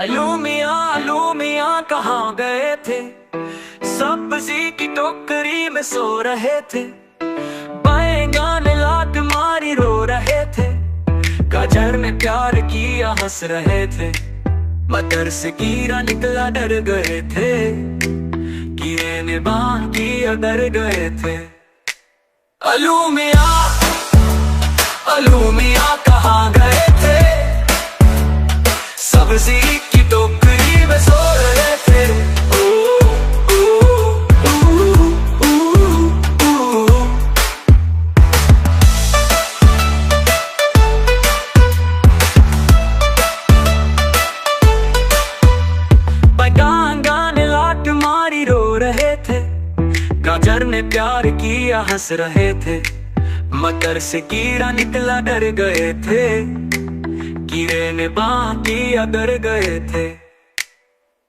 अलू मियाँ कहाँ गए थे। सब्जी की टोकरी में सो रहे थे। बैंगन लात मारी रो रहे थे। गाजर ने प्यार किया हंस रहे थे। मटर से कीड़ा निकला डर गए थे। कीड़े ने बांध किया डर गए थे। अलू मियाँ कहाँ गए थे। सब्जी की टोकरी में सो रहे थे। बैंगन ने लात मारी रो रहे थे। गाजर ने प्यार किया हंस रहे थे। मटर से कीड़ा निकला डर गए थे। कीड़े ने बांध किया डर गए थे।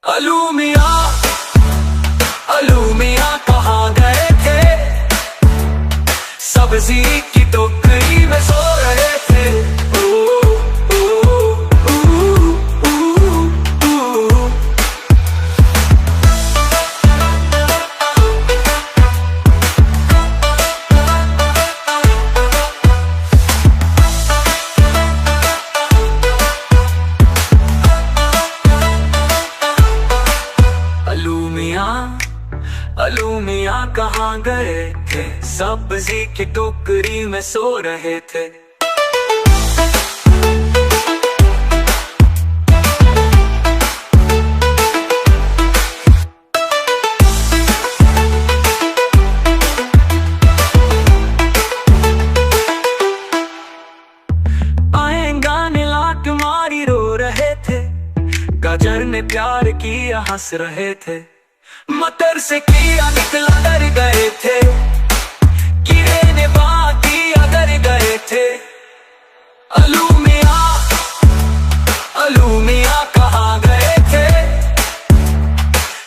अलू मियाँ कहाँ गए थे। सब्जी की टोकरी में सो रहे थे। अलू मियाँ कहाँ गए थे। सब्जी की टोकरी में सो रहे थे। बैंगन ने लात मारी रो रहे थे। गाजर ने प्यार किया हंस रहे थे। मटर से कीड़ा निकला डर गए थे। कीड़े ने बांध किया डर गए थे। अलू मियाँ कहाँ गए थे।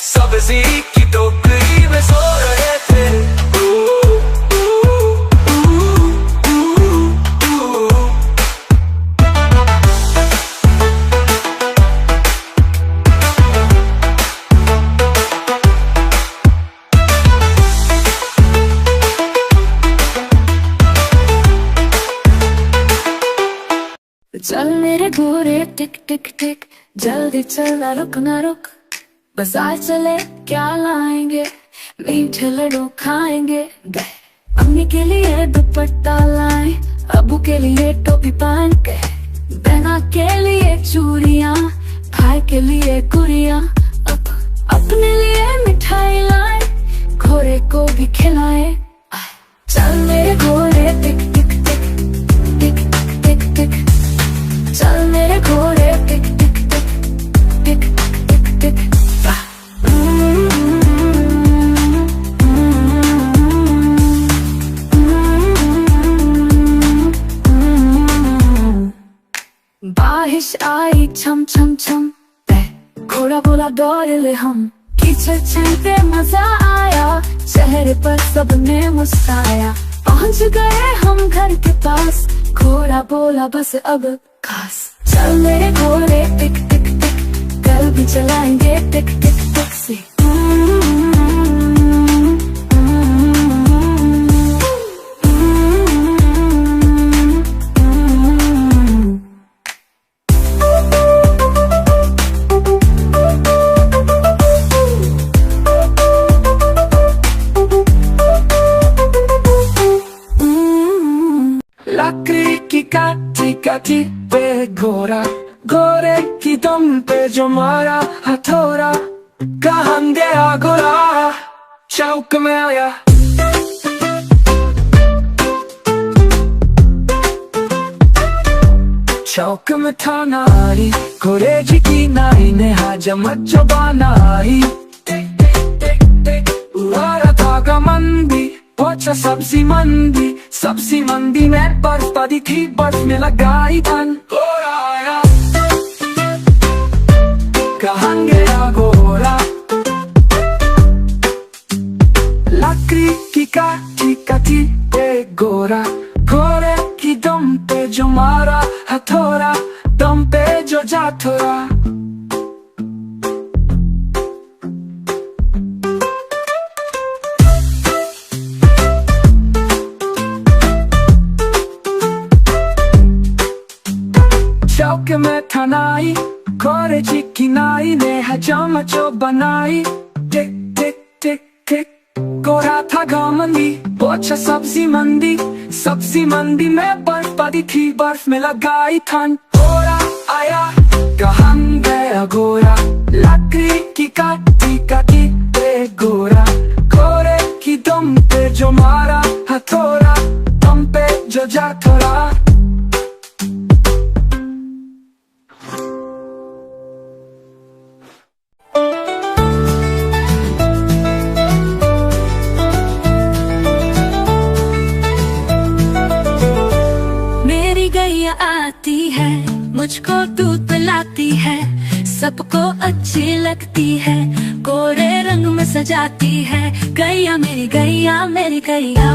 सब्जी की टोकरी में सो रहे थे। चल मेरे गोरे टिक टिक टिक, जल्दी चल ना रुक ना रुक। बाजार चले क्या लाएंगे, मीठे लड्डू खाएंगे। अम्मी के लिए दुपट्टा लाए, अबू के लिए टोपी पहन के। बहना के लिए चूड़ियाँ, भाई के लिए गुड़ियाँ। अपने लिए मिठाई लाए, घोड़े को भी खिलाए। चल मेरे घोड़े टिक टिक टिक टिक टिक टिक। चल मेरे घोड़े टिक टिक टिक टिक टिक टिक। बारिश आई छम छम छम, घोड़ा बोला दौड़ ले हम। कीचड़ चलते मजा आया, चेहरे पर सबने मुस्काया। पहुंच गए हम घर के पास, घोड़ा बोला बस अब खास। चल मेरे घोड़े टिक टिक टिक, कल भी चलाएंगे टिक टिक टिक से। लकड़ी की काटी काटी पे घोड़ा, घोड़े की दुम पे जो मारा हथौड़ा। कहाँ गया घोड़ा, चौक में आया। चौक में था नारी, घोड़े जी की नाई ने हजमत जो बनाई। उड़ा था गमंदी, पहुंचा सब्जी मंडी में बर्फ पड़ी थी, बर्फ में लगाई धन। घोड़ा आया, कहाँ गया घोड़ा। लकड़ी की काटी काटी पे घोड़ा, घोड़े की दुम पे जो मारा हथौड़ा। दम पे जो जा थोड़ा, खोरे चिक्की नाई ने है चमचो बनाई। टिक टिक टिक टिक गोरा था गाँव मंदी, पोछा सब्जी मंदी में बर्फ पड़ी थी, बर्फ में लगाई ठंड। गोरा आया कहाँ गया गोरा, लकड़ी की काटी दे गोरा। गोरे की दम पे जो मारा हथौड़ा, दम पे जो जा थोड़ा। आती है मुझको दूध पिलाती है, सबको अच्छी लगती है, गोरे रंग में सजाती है। गैया मेरी गैया मेरी गैया,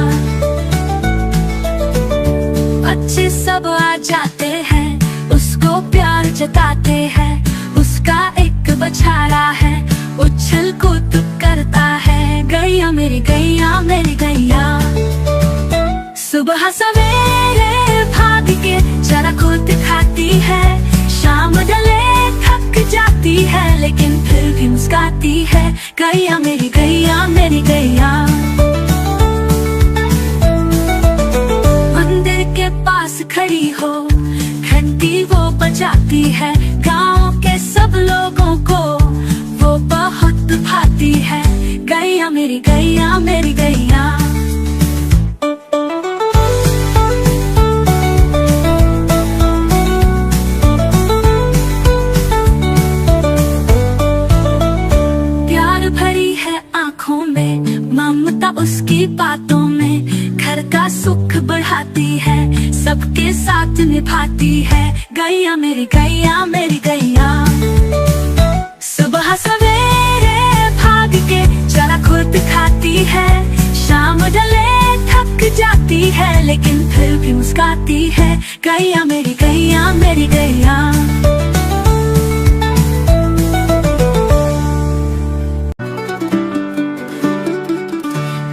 अच्छे सब आ जाते हैं, उसको प्यार जताते हैं। उसका एक बछड़ा है, उछल कूद करता है। गैया मेरी गैया मेरी गैया, सुबह सवेरे भाग के जरा खुद खाती है, शाम ढले थक जाती है, लेकिन फिर भी मुस्काती है। गैया मेरी गैया मेरी गैया, मंदिर के पास खड़ी हो, घंटी वो बजाती है। गांव के सब लोगों को वो बहुत भाती है। गैया मेरी गैया मेरी गैया, ममता उसकी बातों में, घर का सुख बढ़ाती है, सबके साथ निभाती है। गैया मेरी गैया मेरी गैया, सुबह सवेरे भाग के जरा खुद खाती है, शाम ढले थक जाती है, लेकिन फिर भी मुस्काती है। गैया मेरी गैया मेरी गैया,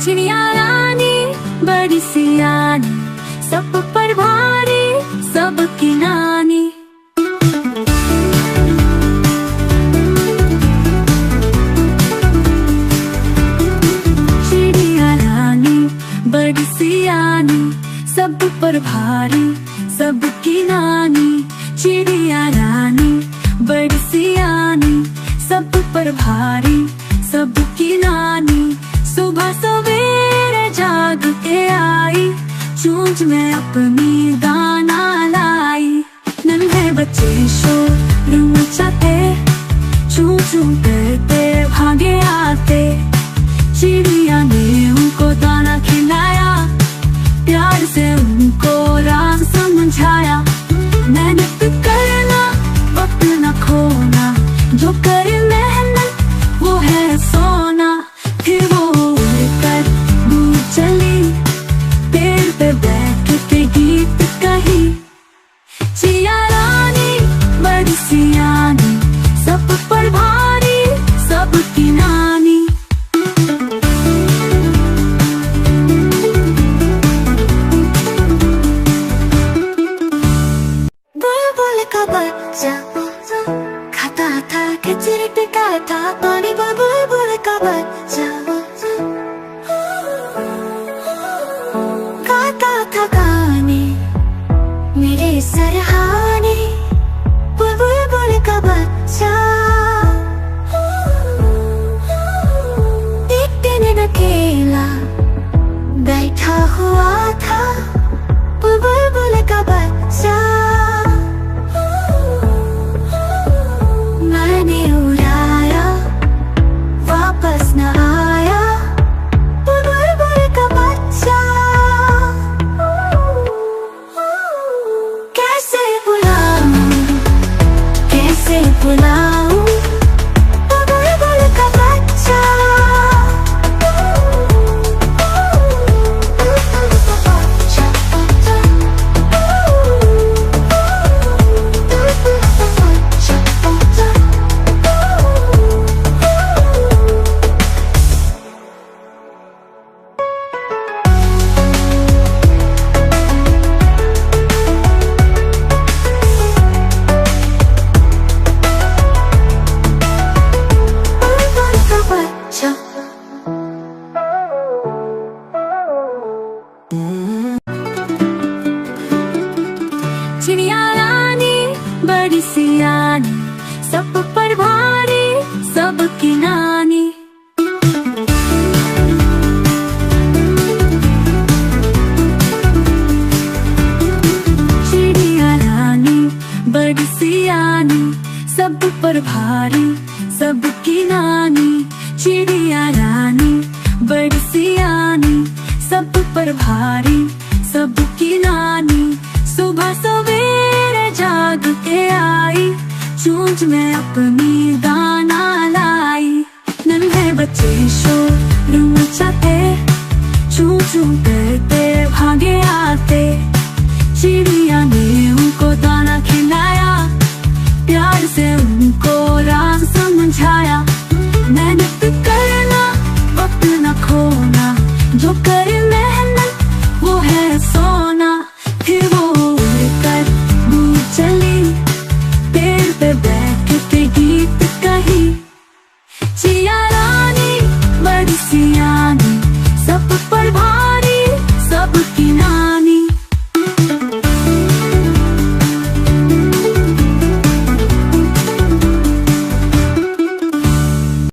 चिड़िया रानी बड़ी सियानी, सब पर भारी सबकी नानी। चिड़िया रानी बड़ी सियानी, सब पर भारी सबकी नानी। चिड़िया रानी बड़ी सियानी, सब पर भारी सबकी नानी। सुबह सवेरे जाग के आई, चूंच में अपनी दाना लाई। नन्हे बच्चे शोर मचाते, चू चू करते भागे आते। चिड़िया ने उनको दाना खिलाया, प्यार से उनको राज समझाया। मेहनत करना वक्त न खोना, जो करे मेहनत वो है सोना। फिर वो उड़कर दूर चली, पेड़ पे बैठ के गीत कही। चिड़िया रानी बड़ी सियानी, सब पर भारी सबकी नानी। बुलबुल का बच्चा खाता था खिचड़ी पिकाया था, पानी बुलबुल का बच्चा गाता था गाने मेरे सरहाने। बुलबुल का बच्चा एक दिन अकेला बैठा हुआ था। बुलबुल का बच्चा मैंने उड़ाया, वापस न आया। पर भारी सबकी नानी, चिड़िया रानी बड़ी सियानी, सब पर भारी सबकी नानी। सुबह सवेरे जाग के आई, चूंच में अपनी दाना लाई। नन्हे बच्चे शोर मचाते, चू चू करते भागे आते। चिड़िया ने उनको दाना खिलाया, प्यार से उनको राज समझाया। मेहनत करना, वक्त न खोना, जो करे मेहनत वो है सोना। फिर वो उड़कर दूर चली, पेड़ पे बैठ के गीत कही। चिड़िया रानी बड़ी सियानी, सब पर